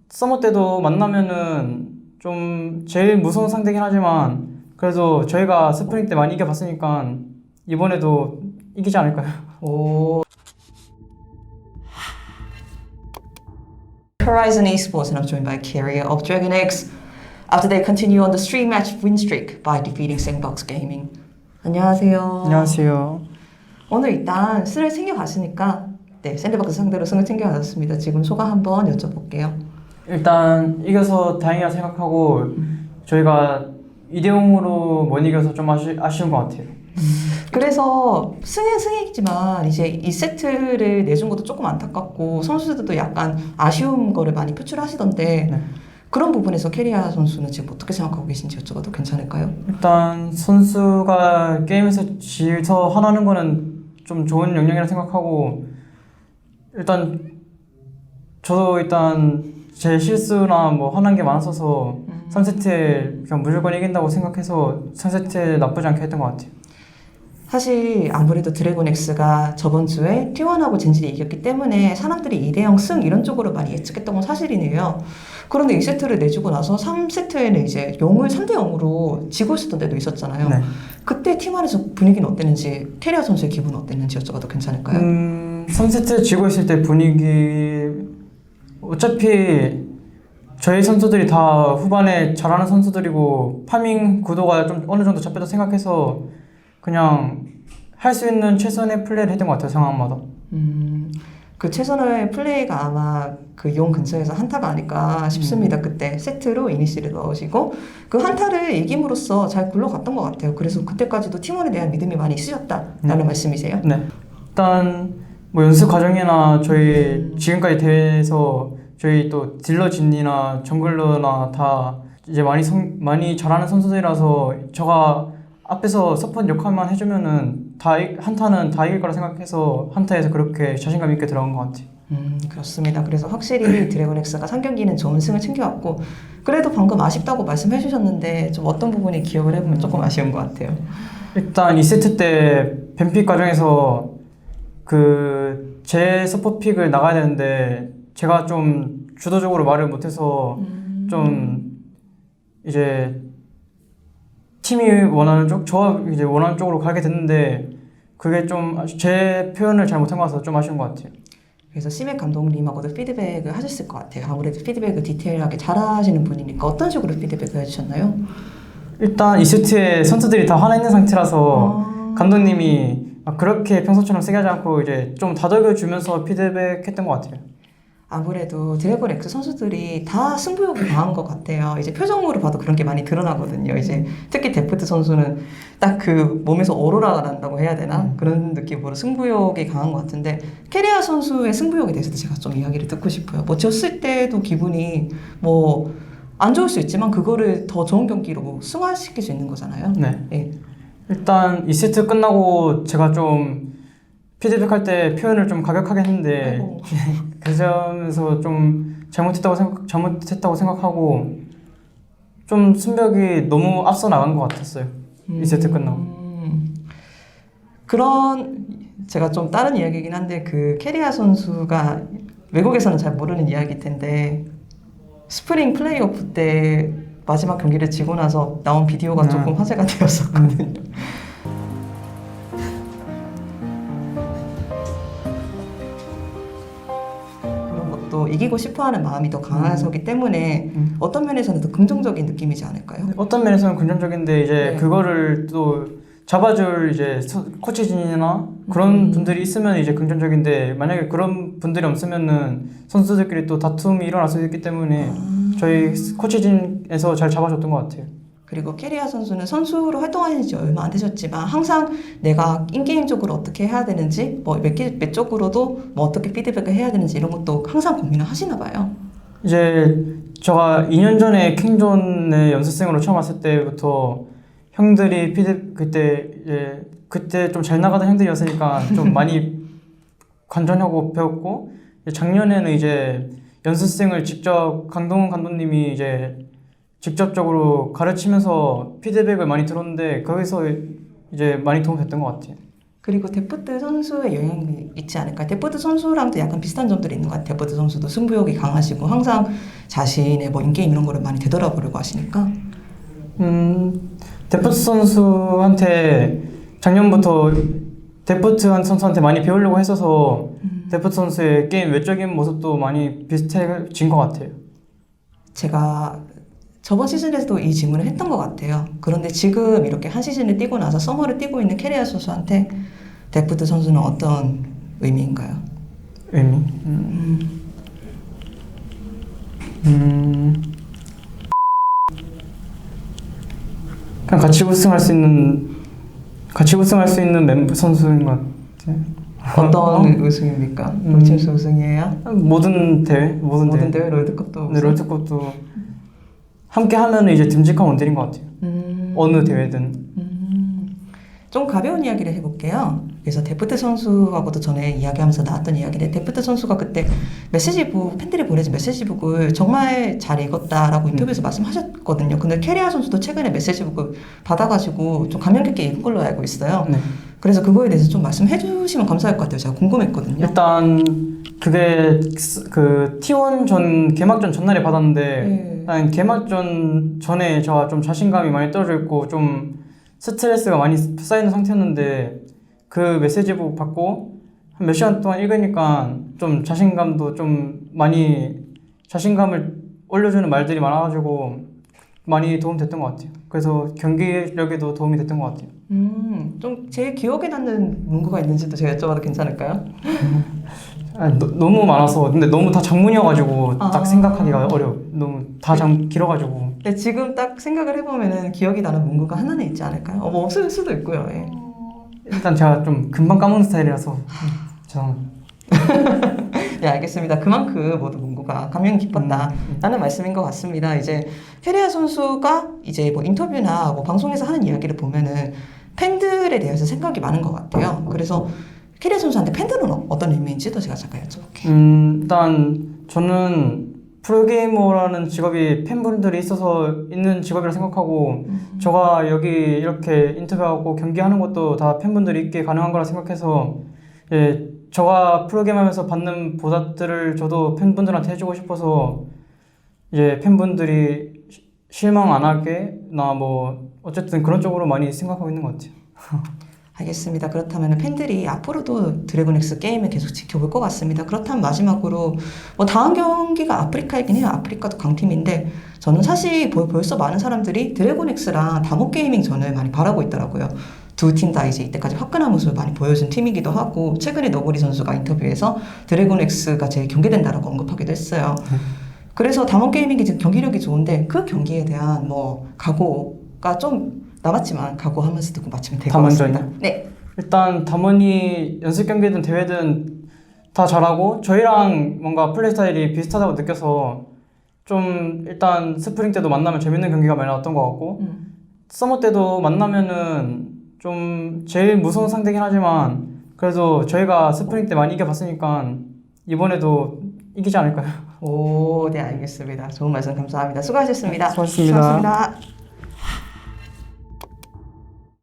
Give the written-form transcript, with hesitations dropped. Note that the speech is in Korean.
서머 때도 만나면은 좀 제일 무서운 상대긴 하지만 그래도 저희가 스프링 때 많이 이겨봤으니까 이번에도 이기지 않을까요? 오. Horizon Esports, and I'm joined by Kyria of Dragon X after they continue on the three match win streak by defeating Sandbox Gaming. 안녕하세요. 안녕하세요. 오늘 일단 승을 챙겨갔으니까 샌드박스 상대로 승을 챙겨가셨습니다. 지금 소감 한번 여쭤볼게요. 일단 이겨서 다행이라 생각하고 저희가 2대0으로 못 이겨서 좀 아쉬운 것 같아요. 그래서 승은 승이지만 이제 2세트를 내준 것도 조금 안타깝고 선수들도 약간 아쉬운 거를 많이 표출하시던데 네. 그런 부분에서 캐리아 선수는 지금 어떻게 생각하고 계신지 여쭤봐도 괜찮을까요? 일단 선수가 게임에서 질서 화나는 거는 좀 좋은 영향이라 생각하고 일단 저도 제 실수나 뭐 화난 게 많았어서 3세트에 그냥 무조건 이긴다고 생각해서 3세트에 나쁘지 않게 했던 것 같아요. 사실 아무래도 드래곤 X가 저번 주에 T1하고 젠지를 이겼기 때문에 사람들이 2대0 승 이런 쪽으로 많이 예측했던 건 사실이네요. 그런데 2세트를 내주고 나서 3세트에는 이제 0을 3대0으로 지고 있었던 때도 있었잖아요. 네. 그때 팀안에서 분위기는 어땠는지, 캐리아 선수의 기분은 어땠는지 여쭤봐도 괜찮을까요? 3세트 지고 있을 때 분위기 어차피 저희 선수들이 다 후반에 잘하는 선수들이고 파밍 구도가 좀 어느 정도 잡혔다 생각해서 그냥 할 수 있는 최선의 플레이를 했던 것 같아요, 상황마다. 그 최선의 플레이가 아마 그 용 근처에서 한타가 아닐까 싶습니다. 그때 세트로 이니시를 넣으시고 그 한타를 이김으로써 잘 굴러갔던 것 같아요. 그래서 그때까지도 팀원에 대한 믿음이 많이 있으셨다라는 말씀이세요? 네. 일단 뭐 연습 과정이나 저희 지금까지 대회에서 저희 또 딜러진이나 정글러나 다 이제 많이 잘하는 선수들이라서 저가 앞에서 서포트 역할만 해주면은 한타는 다 이길 거라 생각해서 한타에서 그렇게 자신감 있게 들어간 것 같아요. 그렇습니다. 그래서 확실히 드래곤 X가 3경기는 좋은 승을 챙겨왔고 그래도 방금 아쉽다고 말씀해 주셨는데 좀 어떤 부분이 기억을 해보면 조금 아쉬운 것 같아요. 일단 2세트 때 뱀픽 과정에서 제 서포트 픽을 나가야 되는데 제가 좀 주도적으로 말을 못해서 좀 이제 팀이 원하는 쪽, 저가 이제 원하는 쪽으로 가게 됐는데 그게 좀 제 표현을 잘 못한 것 같아서 좀 아쉬운 것 같아요. 그래서 시맥 감독님하고도 피드백을 하셨을 것 같아요. 아무래도 피드백을 디테일하게 잘하시는 분이니까 어떤 식으로 피드백을 해주셨나요? 일단 2세트에 선수들이 다 화나 있는 상태라서 감독님이 그렇게 평소처럼 세게 하지 않고 이제 좀 다독여주면서 피드백했던 것 같아요. 아무래도 드래곤 X 선수들이 다 승부욕이 강한 것 같아요. 이제 표정으로 봐도 그런 게 많이 드러나거든요. 이제 특히 데프트 선수는 딱 그 몸에서 오로라가 난다고 해야 되나? 그런 느낌으로 승부욕이 강한 것 같은데 캐리아 선수의 승부욕에 대해서도 제가 좀 이야기를 듣고 싶어요. 뭐 졌을 때도 기분이 뭐 안 좋을 수 있지만 그거를 더 좋은 경기로 승화시킬 수 있는 거잖아요. 네. 네. 일단 2세트 끝나고 제가 좀 피드백할 때 표현을 좀 가격하게 했는데 아이고. 그 점에서 좀 잘못했다고 생각하고 좀 승벽이 너무 앞서 나간 것 같았어요. 2세트 끝나고. 그런 제가 좀 다른 이야기이긴 한데 그 캐리아 선수가 외국에서는 잘 모르는 이야기일 텐데 스프링 플레이오프 때 마지막 경기를 지고 나서 나온 비디오가 조금 화제가 되었었거든요. 그런 것도 이기고 싶어하는 마음이 더 강하기 때문에 어떤 면에서는 더 긍정적인 느낌이지 않을까요? 어떤 면에서는 긍정적인데 이제 네. 그거를 또 잡아줄 이제 코치진이나 그런 분들이 있으면 이제 긍정적인데 만약에 그런 분들이 없으면은 선수들끼리 또 다툼이 일어날 수 있기 때문에 저희 코치진에서 잘 잡아줬던 것 같아요. 그리고 캐리아 선수는 선수로 활동하신 지 얼마 안 되셨지만 항상 내가 인게임적으로 어떻게 해야 되는지 몇 쪽으로도 뭐 어떻게 피드백을 해야 되는지 이런 것도 항상 고민을 하시나 봐요. 이제 제가 2년 전에 킹존에 연습생으로 처음 왔을 때부터 형들이 그때 좀 잘 나가던 형들이었으니까 좀 많이 관전하고 배웠고 작년에는 이제 연습생을 직접 강동원 감독님이 이제 직접적으로 가르치면서 피드백을 많이 들었는데 거기서 이제 많이 도움 됐던 것 같아요. 그리고 데프트 선수의 영향이 있지 않을까. 데프트 선수랑도 약간 비슷한 점들이 있는 것 같아요. 데프트 선수도 승부욕이 강하시고 항상 자신의 뭐 인게임 이런 거를 많이 되돌아보려고 하시니까. 데프트 선수한테 작년부터 데프트 선수한테 많이 배우려고 했어서 데프트 선수의 게임 외적인 모습도 많이 비슷해진 것 같아요. 제가 저번 시즌에서도 이 질문을 했던 것 같아요. 그런데 지금 이렇게 한 시즌을 뛰고 나서 서머를 뛰고 있는 캐리아 선수한테 데프트 선수는 어떤 의미인가요? 의미? 그냥 같이 우승할 수 있는 멤버 선수인 것 같아요. 어떤 우승입니까? 롤챔스 우승이에요? 모든 대회, 모든 대회 롤드컵도 네, 롤드컵도 함께 하면 이제 듬직한 원딜인 것 같아요. 어느 대회든. 좀 가벼운 이야기를 해볼게요. 그래서 데프트 선수하고도 전에 이야기하면서 나왔던 이야기인데 데프트 선수가 그때 메시지북 팬들이 보내준 메시지북을 정말 잘 읽었다라고 인터뷰에서 말씀하셨거든요. 근데 캐리아 선수도 최근에 메시지북을 받아가지고 좀 감명 깊게 읽은 걸로 알고 있어요. 네. 그래서 그거에 대해서 좀 말씀해 주시면 감사할 것 같아요. 제가 궁금했거든요. 일단 그게 그 T1 전 개막전 전날에 받았는데 네. 일단 개막전 전에 제가 좀 자신감이 많이 떨어져 있고 좀 스트레스가 많이 쌓이는 상태였는데 그 메시지북 받고 한 몇 시간 동안 읽으니까 좀 자신감도 좀 많이 자신감을 올려주는 말들이 많아가지고 많이 도움됐던 것 같아요. 그래서 경기력에도 도움이 됐던 것 같아요. 좀 제일 기억에 남는 문구가 있는지도 제가 여쭤봐도 괜찮을까요? 너무 많아서 근데 너무 다 장문이어가지고 딱 아. 생각하기가 어려워. 너무 다 길어가지고. 네, 지금 딱 생각을 해보면은 기억이 나는 문구가 하나는 있지 않을까요? 뭐 없을 수도 있고요. 예. 일단 제가 좀 금방 까먹는 스타일이라서 죄송합니다. 네, 알겠습니다. 그만큼 모두 문구가 감명 깊었다라는 말씀인 것 같습니다. 이제 캐리아 선수가 이제 뭐 인터뷰나 뭐 방송에서 하는 이야기를 보면은 팬들에 대해서 생각이 많은 것 같아요. 그래서 캐리아 선수한테 팬들은 어떤 의미인지도 제가 잠깐 여쭤볼게요. 일단 저는 프로게이머라는 직업이 팬분들이 있어서 있는 직업이라 생각하고 제가 여기 이렇게 인터뷰하고 경기하는 것도 다 팬분들이 있게 가능한 거라 생각해서 예, 제가 프로게임하면서 받는 보답들을 저도 팬분들한테 해주고 싶어서 이제 팬분들이 실망 안 하게 나 뭐 어쨌든 그런 쪽으로 많이 생각하고 있는 것 같아요. 알겠습니다. 그렇다면 팬들이 앞으로도 드래곤엑스 게임을 계속 지켜볼 것 같습니다. 그렇다면 마지막으로 뭐 다음 경기가 아프리카이긴 해요. 아프리카도 강팀인데 저는 사실 벌써 많은 사람들이 드래곤엑스랑 다모게이밍전을 많이 바라고 있더라고요. 두 팀 다 이제 이때까지 화끈한 모습을 많이 보여준 팀이기도 하고 최근에 너구리 선수가 인터뷰에서 드래곤엑스가 제일 경계된다라고 언급하기도 했어요. 그래서 다모게이밍이 지금 경기력이 좋은데 그 경기에 대한 뭐 각오가 좀 남았지만 각오하면서 듣고 마치면 될 것 같습니다. 담원전이요? 네. 일단 담원이 연습 경기든 대회든 다 잘하고 저희랑 뭔가 플레이 스타일이 비슷하다고 느껴서 좀 일단 스프링 때도 만나면 재밌는 경기가 많이 나왔던 것 같고 서머 때도 만나면은 좀 제일 무서운 상대긴 하지만 그래도 저희가 스프링 때 많이 이겨봤으니까 이번에도 이기지 않을까요? 오, 네, 알겠습니다. 좋은 말씀 감사합니다. 수고하셨습니다. 수고하셨습니다. 수고하셨습니다.